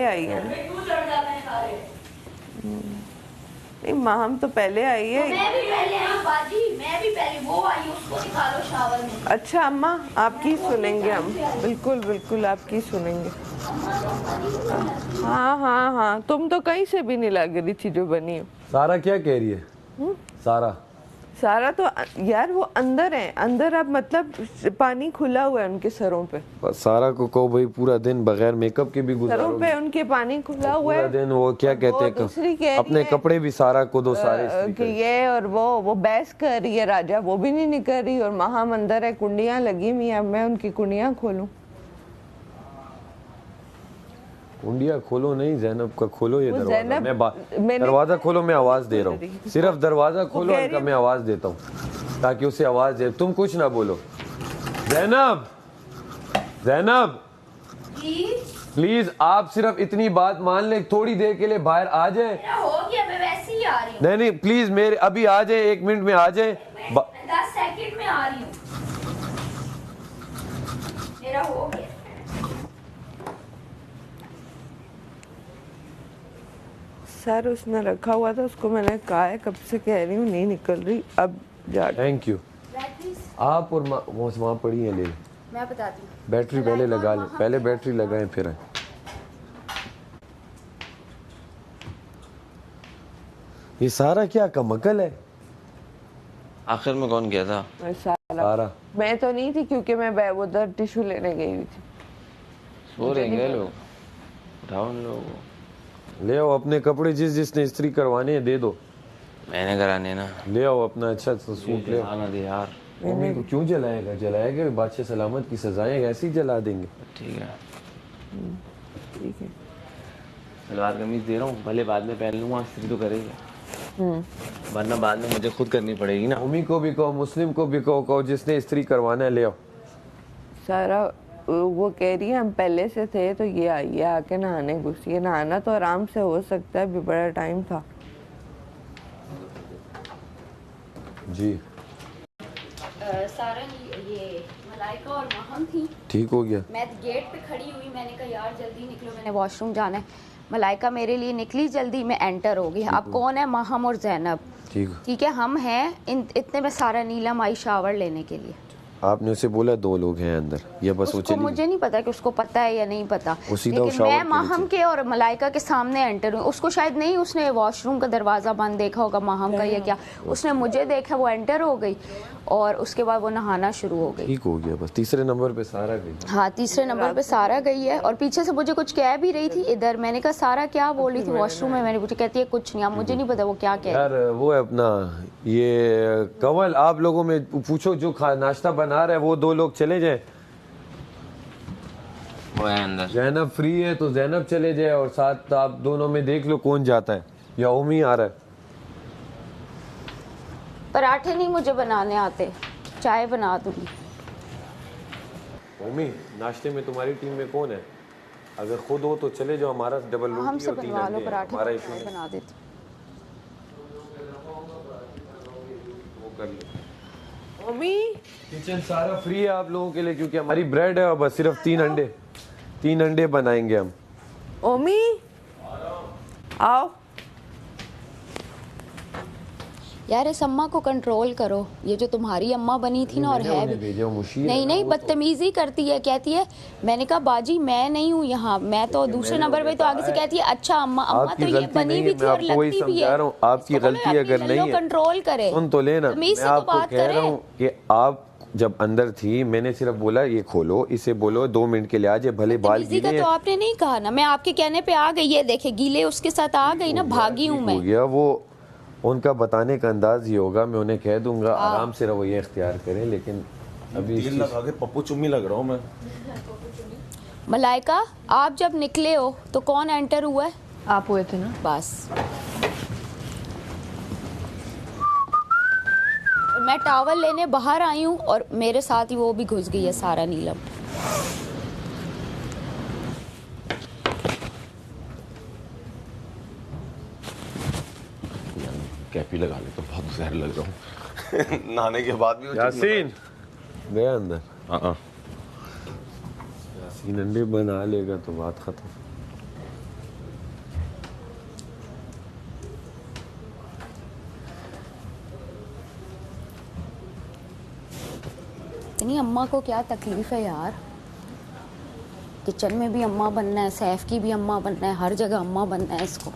आई है। नहीं माहम तो पहले आई है। मैं भी पहले आई बाजी, मैं भी पहले, वो आई उसको दिखा लो शावर में। अच्छा अम्मा आपकी सुनेंगे हम, बिल्कुल बिल्कुल आपकी सुनेंगे। हाँ हाँ हाँ, तुम तो कहीं से भी नहीं लग रही थी जो बनी हो। सारा क्या कह रही है? सारा तो यार वो अंदर है, अंदर अब मतलब पानी खुला हुआ है उनके सरों पे। सारा को कहो भाई पूरा दिन बगैर मेकअप के भी गुजारो। सरों पे उनके पानी खुला हुआ है पूरा दिन। वो क्या कहते हैं अपने कपड़े भी सारा को दो सारे कि ये और वो बहस कर रही है राजा, वो भी नहीं निकल रही और माहम अंदर है, कुंडियां लगी हुई हैं। अब मैं उनकी कुंडियां खोलूं? कुंडिया खोलो नहीं, ज़ैनब का खोलो ये दरवाजा। मैं दरवाजा खोलो, मैं आवाज दे रहा हूँ। सिर्फ दरवाजा खोलो इनका, मैं आवाज देता हूँ ताकि उसे आवाज दे। तुम कुछ ना बोलो। ज़ैनब, ज़ैनब प्लीज आप सिर्फ इतनी बात मान ले, थोड़ी देर के लिए बाहर आ जाए। हो गया, मैं वैसे ही आ रही हूँ। नहीं प्लीज मेरे अभी आ जाए, 1 मिनट में आ जाए। 10 सेकंड में आ रही हूँ, मेरा हो गया। सर उसने रखा हुआ था, उसको मैंने कहा है कब से कह रही हूँ, नहीं निकल रही। अब जा। Thank you. आप और वहाँ पड़ी है, ले मैं बताती हूँ। बैटरी पहले लगा ले, पहले बैटरी लगाएं फिर आए। ये सारा क्या कमकल है? आखिर में कौन गया था? सारा। मैं तो नहीं थी क्योंकि मैं उधर टिश्यू लेने गई हुई थी। सो रहेंगे लोग, उठाओ उन लोगों को। ले आओ अपने कपड़े, जिसने इस्त्री करवाने हैं दे दो। मैंने कराने ना। ले आओ अपना अच्छा सा सूट ले आओ। दे यार। मम्मी को क्यों जलाएगा? बादशाह सलामत की सजाएं ऐसे ही जला देंगे। ठीक है ठीक है। सलवार कमीज दे रहा हूँ, भले बाद में पहन लूंगा, इस्त्री तो करेगा, वरना बाद में मुझे खुद करनी पड़ेगी ना। मम्मी को भी कहो, मुस्लिम को भी कहो जिसने इस्त्री करवाना है ले आओ। सारा वो कह रही है हम पहले से थे तो ये आई है आके नहाने घुसी है। नहाना तो आराम से हो सकता है, भी बड़ा टाइम था। जी सारा ये मलाइका और माहम थी। ठीक हो गया। मैं गेट पे खड़ी हुई, मैंने कहा यार जल्दी निकलो, मैंने वॉशरूम जाना है। मलाइका मेरे लिए निकली, जल्दी मैं एंटर हो गई। अब कौन है? माहम और ज़ैनब। ठीक है, हम हैं इतने में सारा नीलम आई शावर लेने के लिए। आपने उसे बोला 2 लोग हैं अंदर, या बस वो चली? मुझे नहीं पता कि उसको पता है या नहीं पता, लेकिन मैं माहम के और मलाइका के सामने एंटर हुई। उसको शायद नहीं, उसने वॉशरूम का दरवाज़ा बंद देखा होगा माहम का या क्या, उसने मुझे देखा, वो एंटर हो गई और उसके बाद वो नहाना शुरू हो गई। ठीक हो गया। बस तीसरे नंबर पे सारा गई। हाँ, तीसरे नंबर पे सारा गई है और पीछे से मुझे कुछ कह भी रही थी इधर। मैंने कहा सारा क्या बोल रही थी वॉशरूम में? मैंने पूछा, कहती है कुछ नहीं। अब मुझे नहीं पता वो क्या कह रही है। यार वो है अपना ये कंवल, आप लोगों में पूछो जो नाश्ता बना रहा है वो 2 लोग चले जाए। वो है अंदर। ज़ैनब फ्री है तो ज़ैनब चले जाए और साथ आप दोनों में देख लो कौन जाता है, या उमी आ रहा है। पराठे नहीं मुझे बनाने आते, चाय बना दूंगी। उमी, नाश्ते में तुम्हारी टीम में कौन है? अगर खुद हो तो चले जाओ, हमारा डबल रोटी हमसे और 3 बनवा लो अंडे पराठे, हमारा इशू है। बना देती। वो कर लो। मम्मी किचन सारा फ्री है आप लोगों के लिए, क्योंकि हमारी ब्रेड है और बस सिर्फ 3 अंडे बनाएंगे हम। ओमी आओ। यार इस अम्मा को कंट्रोल करो, ये जो तुम्हारी अम्मा बनी थी ना और है भी नहीं बदतमीजी करती है। कहती है, मैंने कहा बाजी मैं नहीं हूँ यहाँ, मैं तो दूसरे नंबर पे, तो आगे से कहती है अच्छा अम्मा तो ये बनी भी थी और लगती भी है। आपकी गलती अगर नहीं है, कंट्रोल करे, सुन तो लेना। मैं आपको कह रहा हूँ कि आप जब अंदर थी मैंने सिर्फ बोला ये खोलो, इसे बोलो 2 मिनट के लिए आ जाए, भले बाल गीले हैं। तो आपने नहीं कहा ना, मैं आपके कहने पे आ गई। ये देखे गीले उसके साथ आ गई ना, भागी हूँ मैं। हो गया वो, उनका बताने का अंदाज ये होगा, मैं उन्हें कह दूंगा आराम से रवैया इख्तियार करें। लेकिन अभी तेल लगा के पप्पू चुम्मी लग रहा हूँ मैं। मलाइका आप जब निकले हो तो कौन एंटर हुआ है? आप हुए थे ना। बस मैं टॉवल लेने बाहर आई हूँ और मेरे साथ ही वो भी घुस गई है सारा नीलम। कैपी लगा ले तो बहुत जहर लग रहा हूँ। नहाने के बाद भी यासीन गया अंदर। हाँ यासीन अंडे बना लेगा तो बात खत्म। इतनी अम्मा को क्या तकलीफ है यार, किचन में भी अम्मा बनना है, सैफ की भी अम्मा बनना है, हर जगह अम्मा बनना है इसको।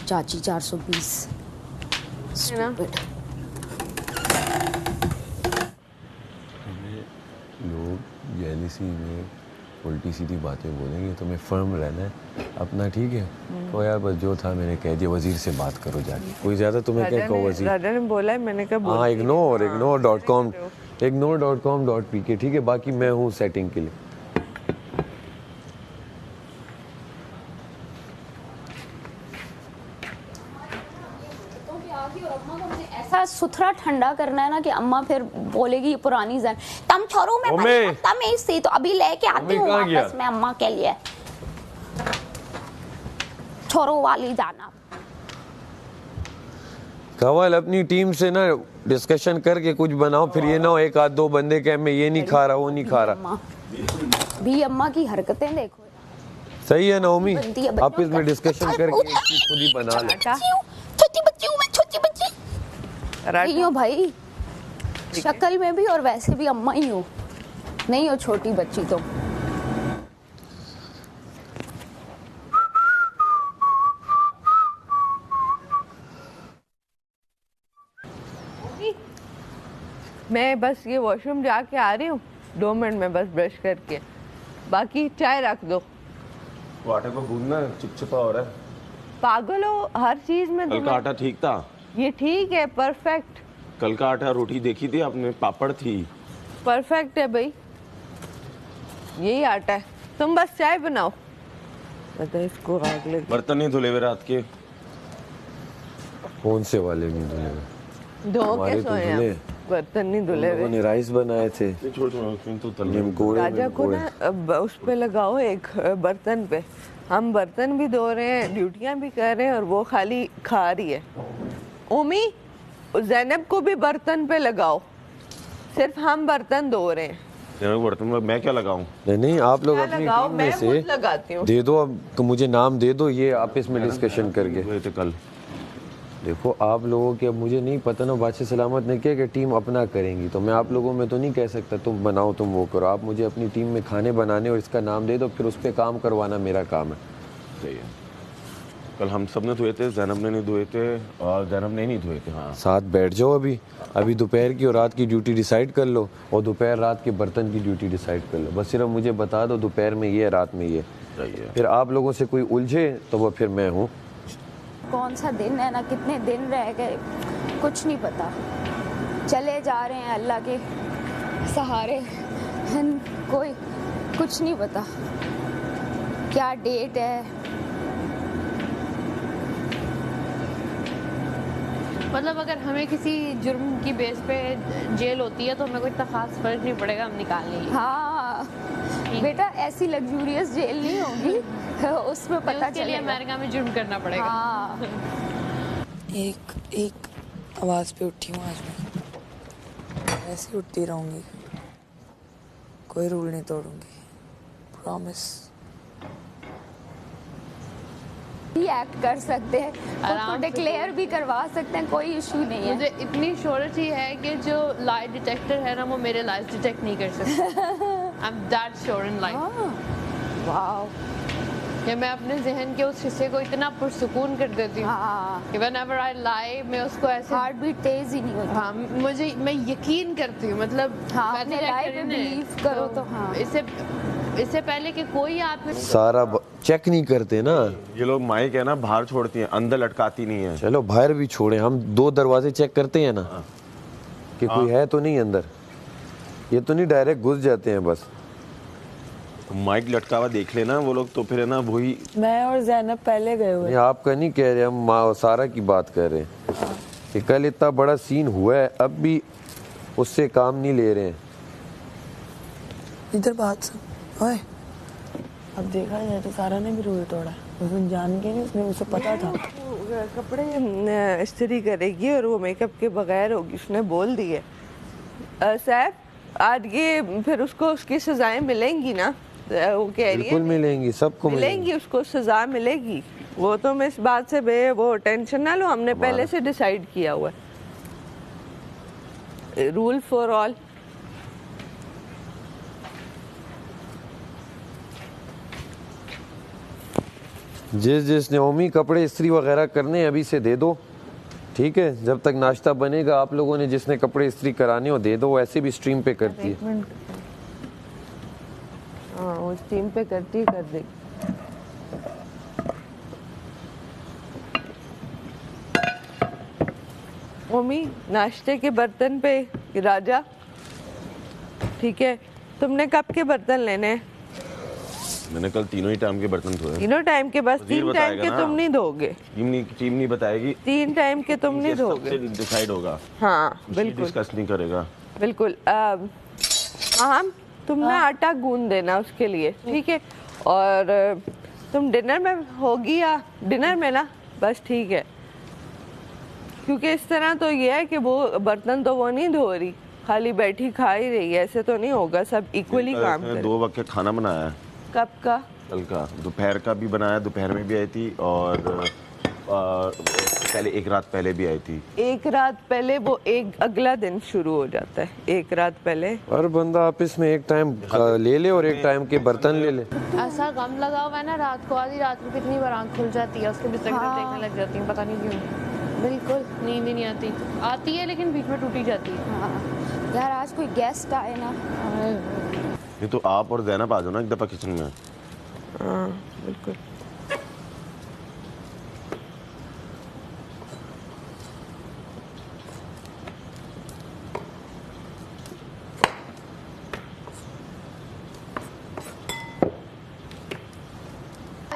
चाची 420 स्टूपिड। लोग जेलसी में उल्टी सीधी बातें बोलेंगे, तुम्हें फर्म रहना है अपना, ठीक है? तो यार बस जो था मैंने कह दिया, वजीर से बात करो जाके, कोई ज़्यादा तुम्हें क्या कहो। वजीर राजा ने बोला है, मैंने कहा हाँ, ignore.com.pk, ठीक है? बाकी मैं हूँ सेटिंग के लिए। ऐसा सुथरा ठंडा करना है ना कि अम्मा फिर बोलेगी पुरानी जन, तम छोरो मैं तमीज थी तो अभी लेके आती हूँ वापस मैं अम्मा के लिए, छोरो वाली जाना। कवल अपनी टीम से ना डिस्कशन करके कुछ बनाओ, फिर ये ना हो एक आध दो बंदे कहे मैं ये नहीं खा रहा, वो नहीं खा रहा। भी अम्मा की हरकतें देखो, सही है नौमी, आप इसमें डिस्कशन करके एक चीज खुद ही बना लो। छोटी बच्ची हूँ मैं, छोटी बच्ची नहीं हो भाई, शक्ल में भी और वैसे भी अम्मा ही हो, नहीं हो छोटी बच्ची तो। मैं बस ये वॉशरूम जाके आ रही हूँ, 2 मिनट में बस ब्रश करके, बाकी चाय रख दो। वो आटे को गूंदना चिपचिपा हो रहा है। पागल हो, हर चीज में कल का आटा ठीक था? ये ठीक है, परफेक्ट। कल का आटा रोटी देखी थी आपने, पापड़ थी, परफेक्ट है भाई, यही आटा है। तुम बस चाय बनाओ। पता है इसको आग लगी। बर्तन नहीं धुले हुए रात के? कौन से वाले नहीं धुले हुए? धो के सोए हैं, बर्तन नहीं धुले हुए। उन्होंने राइस बनाए थे, राजा को ना उस पे लगाओ एक बर्तन पे, हम बर्तन भी धो रहे हैं, ड्यूटियां भी कर रहे हैं और वो खाली खा रही है। ओमी, ज़ैनब को भी बर्तन पे लगाओ, सिर्फ हम बर्तन धो रहे हैं। बर्तन में मैं क्या लगाऊं? नहीं, आप लोग अपनी टीम में से लगाती हूँ, दे दो, अब मुझे नाम दे दो, ये आप इसमें डिस्कशन करके। कल देखो आप लोगों के, अब मुझे नहीं पता ना, बादशाह सलामत ने क्या कि टीम अपना करेंगी, तो मैं आप लोगों में तो नहीं कह सकता तुम बनाओ तुम वो करो। आप मुझे अपनी टीम में खाने बनाने और इसका नाम दे दो, फिर उस पर काम करवाना मेरा काम है। सही है। कल हम सब ने धोए थे, ज़ैनब ने नहीं धोए थे और ज़ैनब ने नहीं धोए थे। हाँ, साथ बैठ जाओ, अभी दोपहर की और रात की ड्यूटी डिसाइड कर लो, और दोपहर रात के बर्तन की ड्यूटी डिसाइड कर लो। बस सिर्फ मुझे बता दो दोपहर में ये, रात में ये। सही है। फिर आप लोगों से कोई उलझे तो वो फिर मैं हूँ। कौन सा दिन है ना, कितने दिन रह गए कुछ नहीं पता, चले जा रहे हैं अल्लाह के सहारे, कोई कुछ नहीं पता क्या डेट है। मतलब अगर हमें किसी जुर्म की बेस पे जेल होती है तो हमें कोई इतना खास फर्क नहीं पड़ेगा, हम निकाल लेंगे। हाँ बेटा, ऐसी लग्जूरियस जेल नहीं होगी उसमें पता के लिए अमेरिका में जुर्म करना पड़ेगा। हाँ। एक आवाज़ पे उठी हूँ आज मैं, ऐसे उठती रहूँगी, कोई रूल नहीं तोड़ूंगी, प्रॉमिस। एक्ट कर सकते हैं, उसको डिक्लेयर भी करवा सकते हैं, कोई इशू नहीं है। मुझे इतनी श्योरिटी है कि जो लाई डिटेक्टर है ना, वो मेरे लाइज डिटेक्ट नहीं कर सकता। I am that sure in life. Wow, कि मैं अपने जहन के उस हिस्से को इतना पुरसुकून कर देती हूँ कि whenever I lie, मैं उसको ऐसे हार्ट बीट तेज ही नहीं होती। हाँ, मैं यकीन करती हूँ, मतलब हाँ, अपने लाइफ पे बिलीव करो तो हाँ। इससे पहले कि कोई आप सारा चेक नहीं करते ना ये लोग। माइक है ना बाहर छोड़ती हैं, अंदर लटकाती नहीं है। चलो बाहर भी छोड़े, हम 2 दरवाजे चेक करते हैं ना कि कोई है तो नहीं अंदर, ये तो नहीं डायरेक्ट घुस जाते हैं बस। माइक लटका हुआ देख लेना वो लोग, तो फिर है ना वही। मैं और ज़ैनब पहले गए हुए। आपका नहीं कह रहे, हम माँ और सारा की बात कर रहे हैं कि कल इतना बड़ा सीन हुआ है, अब भी उससे काम नहीं ले रहे हैं। इधर बात सुन, ओए, अब देखा जाए तो सारा ने भी रूल तोड़ा, उसने जान के नहीं, उसने उसे पता था। कपड़े इस्त्री करेगी और वो मेकअप के बगैर होगी, उसने बोल दी है। सैफ, आज ये फिर उसको उसकी सजाएं मिलेंगी ना? वो कह रही है बिल्कुल मिलेंगी, सबको मिलेंगी, उसको सजा मिलेगी। वो तो मैं इस बात से वो टेंशन ना लो, हमने पहले से डिसाइड किया हुआ है, रूल फॉर ऑल। जिसने ओमी कपड़े इस्त्री वगैरह करने अभी से दे दो, ठीक है। जब तक नाश्ता बनेगा आप लोगों ने जिसने कपड़े इस्त्री कराने हो दे दो, वैसे भी स्ट्रीम पे करती है। हाँ वो स्ट्रीम पे करती कर दे। ओमी नाश्ते के बर्तन पे राजा, ठीक है। तुमने कब के बर्तन लेने हैं? मैंने कल तीनों ही टाइम के बर्तन धोए। तीनों टाइम के? बस 3 टाइम के तुम नहीं धोगे? टीम नहीं बताएगी। 3 टाइम के तुम नहीं धोगे? डिसाइड होगा। हाँ बिल्कुल, डिस्कस नहीं करेगा बिल्कुल। हाँ तुमने आटा गूंद देना उसके लिए, ठीक है। और तुम डिनर में होगी या डिनर में ना, बस ठीक है। क्योंकि इस तरह तो ये है कि वो बर्तन तो वो नहीं धो रही, खाली बैठी खा ही रही है, ऐसे तो नहीं होगा। सब इक्वली काम करें। 2 वक्त का खाना बनाया है। कब का? कल का। दोपहर का भी बनाया, दोपहर में भी आई थी और पहले 1 रात पहले भी आई थी। 1 रात पहले वो एक अगला दिन शुरू हो जाता है, 1 रात पहले। और बंदा आप इसमें एक टाइम ले ले और एक टाइम के बर्तन ले ले। ऐसा गम लगा हुआ है ना रात को, आधी रात को कितनी बार आँख खुल जाती है, उसके बिस्तर देखने लग जाती है, पता नहीं क्यों। बिल्कुल नींद ही नहीं आती है लेकिन बीच में टूटी जाती है। हाँ यार आज कोई गेस्ट आए ना। ये तो आप और ज़ैनब आ जाओ ना एक दफ़ा किचन में। हाँ बिल्कुल।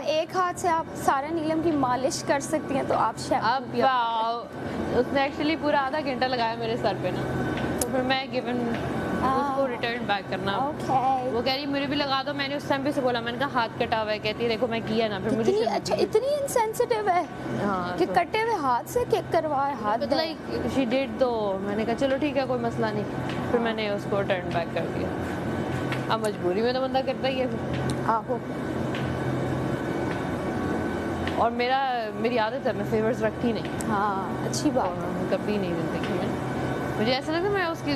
एक हाथ से आप सारे नीलम की मालिश कर सकती हैं, तो आप अब उसने एक्चुअली पूरा आधा घंटा लगाया मेरे सर पे ना, तो फिर मैं गिवन उसको रिटर्न बैक करना। okay. वो कह रही मुझे भी लगा दो। मैंने उस टाइम पे से बोला, मैंने कहा हाथ कटा हुआ है। कहती है देखो मैं किया ना, फिर मुझे अच्छा इतनी इनसेंसिटिव है। हाँ, कि कटे हुए हाथ से केक करवाए हाथ लाइक शी डिड। तो मैंने कहा चलो ठीक है कोई मसला नहीं, फिर मैंने उसको टर्न बैक कर दिया। अब मजबूरी में तो बंदा करता ही है। आहो। और मेरी आदत है मैं फेवर्स रखती नहीं। हाँ अच्छी बात है। कभी नहीं जिंदगी में मुझे ऐसा लगता है मैं उसकी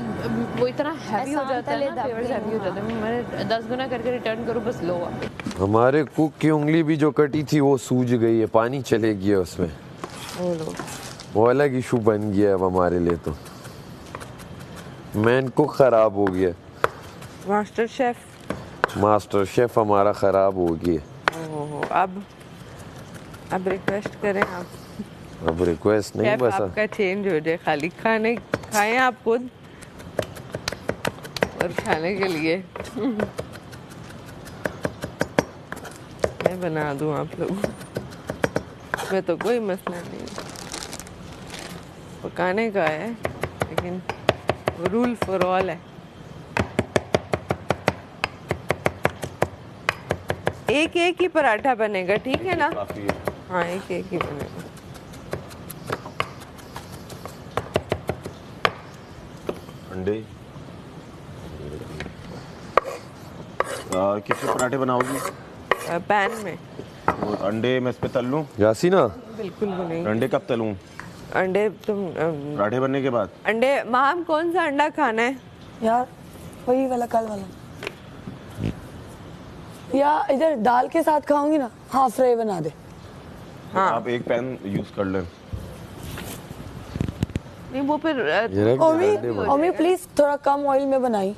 वो इतना हैवी हो जाता है ना, फेवर्स हैवी हो जाते हैं, मैं 10 गुना करके रिटर्न करूँ बस लो। हमारे कुक की उंगली भी जो कटी थी वो सूज गई है, पानी चले गया उसमें। वो अलग इशू बन गया अब हमारे लिए। तो मैन कुक खराब हो गया, मास्टर शेफ हमारा खराब हो गया। अब रिक्वेस्ट करें आप? अब रिक्वेस्ट नहीं, बस आपका चेंज हो जाए, खाली खाएं आप खुद और खाने के लिए मैं बना दूं आप लोग, मैं तो कोई मसला नहीं, पकाने का है लेकिन रूल फॉर ऑल है। एक ही पराठा बनेगा, ठीक है ना? हाँ एक ही बनेगा। अंडे कितने पराठे बनाओगी? पैन में। अंडे मैं इस पे तल लूं? यासीना बिल्कुल नहीं। अंडे कब तलूं? अंडे तुम पराठे बनने के बाद। अंडे माम कौन सा अंडा खाना है यार? वही वाला कल वाला, या इधर दाल के साथ खाऊंगी ना, हाफ फ्राई बना दे। हाँ आप एक पैन यूज कर लें। नहीं वो फिर ओमी प्लीज थोड़ा कम ऑयल में बनाई।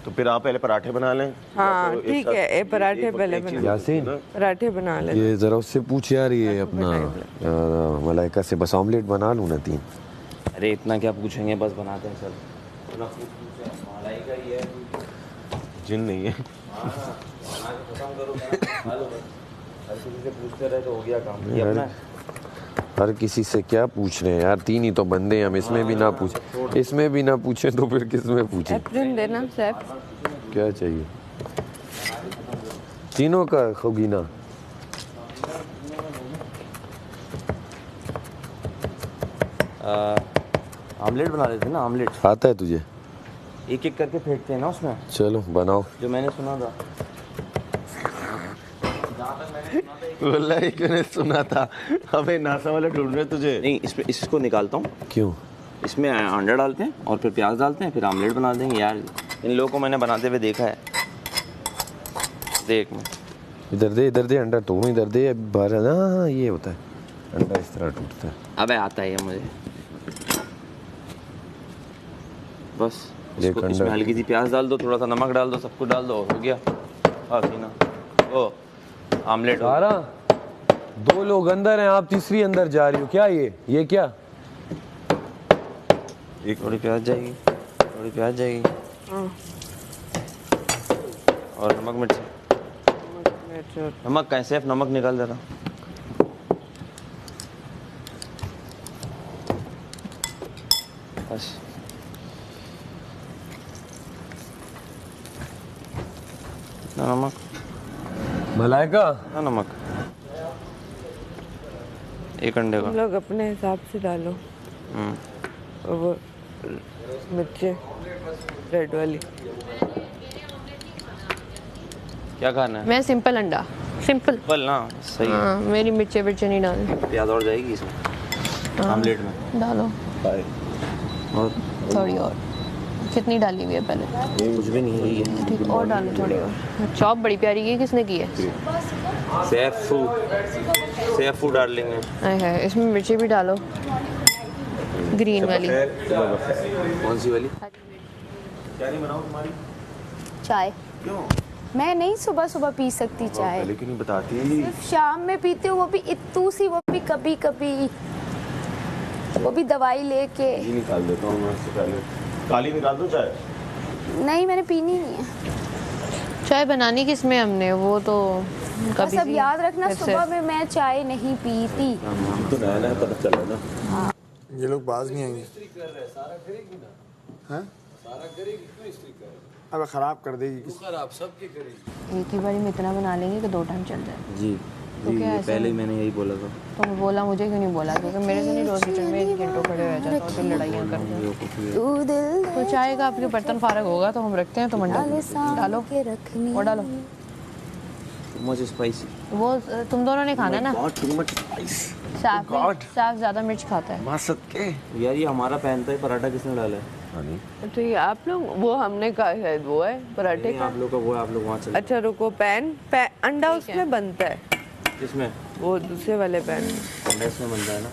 तो फिर आप पहले पराठे बना लें। हाँ ठीक है, पराठे पहले बना। यासीन पराठे बना ले। ये जरा उससे पूछ यार, ये अपना मलाइका से बस ऑमलेट बना लूं ना 3। अरे इतना क्या पूछेंगे, बस बनाते हैं सर। मलाइका ही है, जिन नहीं है। खत्म करो, हर किसी से पूछते रहे तो हो गया काम। ये अपना हर किसी से क्या पूछ रहे हैं यार, 3 ही तो बंदे हैं हम, इसमें भी ना पूछे, इसमें भी ना पूछे तो फिर किस में पूछे? एप्रिन देना सैफ। क्या चाहिए? तीनों का होगी ना? आमलेट बना लेते हैं ना, आमलेट आता है तुझे? एक एक करके फेंकते हैं ना उसमें। चलो बनाओ। जो मैंने सुना था, मैंने सुना था। हमें नासा वाले ढूंढ रहे तुझे। नहीं इसको निकालता हूँ। क्यों? इसमें अंडा डालते हैं और फिर प्याज डालते हैं, फिर आमलेट बना देंगे। यार इन लोगों को मैंने बनाते हुए देखा है। देख मैं इधर दे अंडा तोड़, इधर दे बाहर। हाँ ये होता है, अंडा इस तरह टूटता है। अबे आता है ये मुझे। बस इसमें हल्की सी प्याज डाल दो, थोड़ा सा नमक डाल दो, सब कुछ डाल दो, हो गया ना। ओ आमलेट। सारा 2 लोग अंदर हैं, आप तीसरी अंदर जा रही हो क्या? ये क्या? एक थोड़ी प्याज जाएगी, थोड़ी प्याज जाएगी और नमक मिर्च। नमक कहीं सिर्फ नमक निकाल दे रहा। बस इतना नमक, मलाइका ना नमक, एक अंडे का। लोग अपने हिसाब से डालो। और वो मिर्चे रेड वाली। क्या खाना है? मैं सिंपल अंडा, सिंपल ना सही है। हाँ, मेरी मिर्चे नहीं डालनी। प्याज और जाएगी इसमें आमलेट में डालो और थोड़ी और। कितनी डाली हुई है पहले? कुछ भी नहीं है ये। ठीक, और डालो थोड़ी और। चॉप बड़ी प्यारी की किसने की है? सैफू डार्लिंग है। है इसमें मिर्ची भी डालो, ग्रीन वाली। कौन सी वाली? क्या नहीं बनाऊं तुम्हारी? चाय। क्यों? मैं नहीं सुबह सुबह पी सकती चाय, पहले क्यों नहीं बताती? सिर्फ शाम में पीती हूँ, वो भी इत्तू सी, वो भी कभी कभी, वो भी दवाई लेके। ये निकाल देता हूँ मैं इससे पहले। काली निकाल दो चाय। नहीं मैंने पीनी नहीं है चाय। बनानी किसमें हमने, वो तो बस अब याद रखना, सुबह में मैं चाय नहीं पीती। तो नया पता चला ना। ये लोग बाज नहीं आएंगे। हैं? अब खराब कर देगी किसी। खराब सबकी करेगी। एक ही बारी में इतना बना लेंगे कि 2 टाइम चल जाए। जी तो क्या ऐसे पहले ही मैंने यही बोला था। तो बोला मुझे क्यों नहीं बोला? क्योंकि मेरे से नहीं रोज किचन में 1 घंटों खड़े रह जाते और फिर लड़ाइयाँ करते हैं। तू दिल तो चाय का आपके बर्तन फारग होगा तो हम रखते हैं, तो मंडा डालो के रखनी और डालो। मुझे स्पाइसी। वो तुम दोनों ने खाना है ना। Too much spice. साफ ज़्यादा मिर्च खाता है। मासत के यार ये हमारा पहनता है पराठा किसने डाला है? तो ये आप लोग, वो हमने कहा शायद वो है पराठे का। आप लोग का वो है, आप लोग वहाँ चले। अच्छा रुको, पैन अंडा उसमें बनता है। किसमें? वो दूसरे वाले पैन में। अंडा इसमें बनता है ना।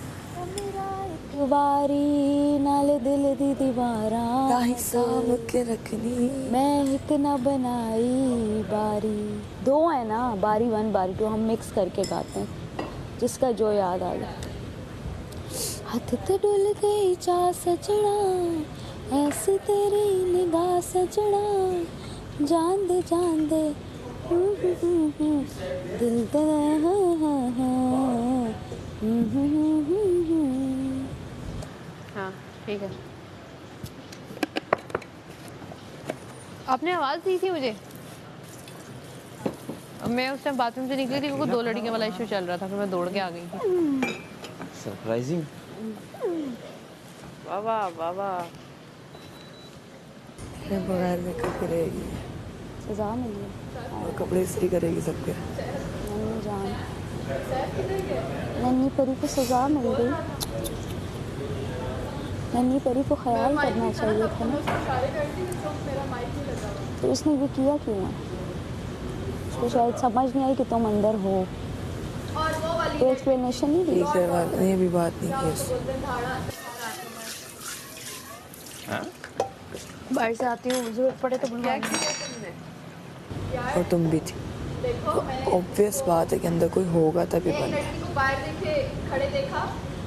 वारी नाल दिल दी दीवारा साम के रखनी। मैं इतना बनाई बारी। 2 है ना, बारी 1 बारी 2, हम मिक्स करके गाते हैं, जिसका जो याद आ गया। हाथ ते डुल गई चा सजना, ऐसी तेरी निगाह सजना, जान दे दिल दे हाँ ठीक है। आपने आवाज़ दी थी मुझे। अब मैं उस टाइम बाथरूम से निकली थी, क्योंकि 2 लड़कियों वाला इशू चल रहा था, फिर मैं दौड़ के आ गई थी। सरप्राइजिंग। वाह बगैर मेकअप के रहेगी, सजा मिली है। और कपड़े इस्त्री करेगी सबके। नन्ही जान, नन्ही परी को सजा मिल गई। नन्ही परी को ख्याल करना चाहिए था ना, तो उसने ये किया क्यों है? उसको शायद समझ नहीं आई कि तुम अंदर हो, तो एक्सप्लेनेशन नहीं दी। ठीक है, बात नहीं, अभी बात नहीं की उससे। बाहर से आती हूँ, जरूरत पड़े तो बुलवा। और तुम भी थी। ऑब्वियस बात है कि अंदर कोई होगा तभी बंद। लड़की को बाहर देखे खड़े देखा,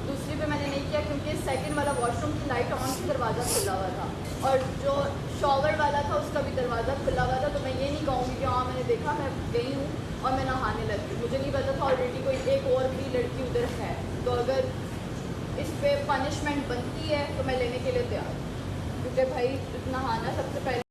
दूसरी पे मैंने नहीं किया क्योंकि सेकंड वाला वॉशरूम की लाइट ऑन थी, दरवाज़ा खुला हुआ था, और जो शॉवर वाला था उसका भी दरवाज़ा खुला हुआ था। तो मैं ये नहीं कहूँगी कि हाँ मैंने देखा, मैं गई हूँ और मैं नहाने लगी, मुझे नहीं पता था ऑलरेडी कोई एक और भी लड़की उधर है। तो अगर इस पर पनिशमेंट बनती है तो मैं लेने के लिए तैयार हूँ, क्योंकि भाई नहाना सबसे पहले